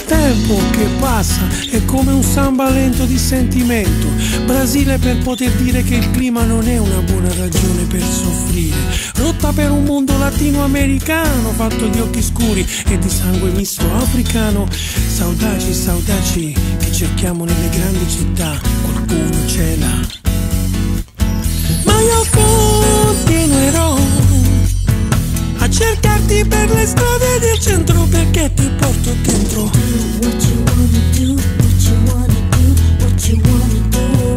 tempo che passa è come un samba lento di sentimento. Brasile per poter dire che il clima non è una buona ragione per soffrire. Rotta per un mondo latinoamericano fatto di occhi scuri e di sangue misto africano. Saudaci, saudaci che cerchiamo nelle grandi città, qualcuno ce l'ha. Ma io continuerò a cercarti per le strade del centro perché ti porto dentro. What you wanna do, what you wanna do, what you wanna do.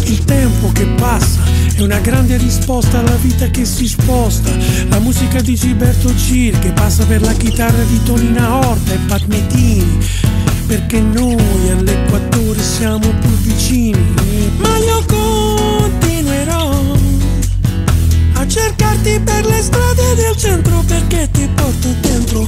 Il tempo che passa è una grande risposta alla vita che si sposta. La musica di Gilberto Gil che passa per la chitarra di Tonina Horta e Pat Metini, perché noi all'equatore siamo più vicini. Ma io continuerò a cercarti per le strade del centro perché ti porto dentro.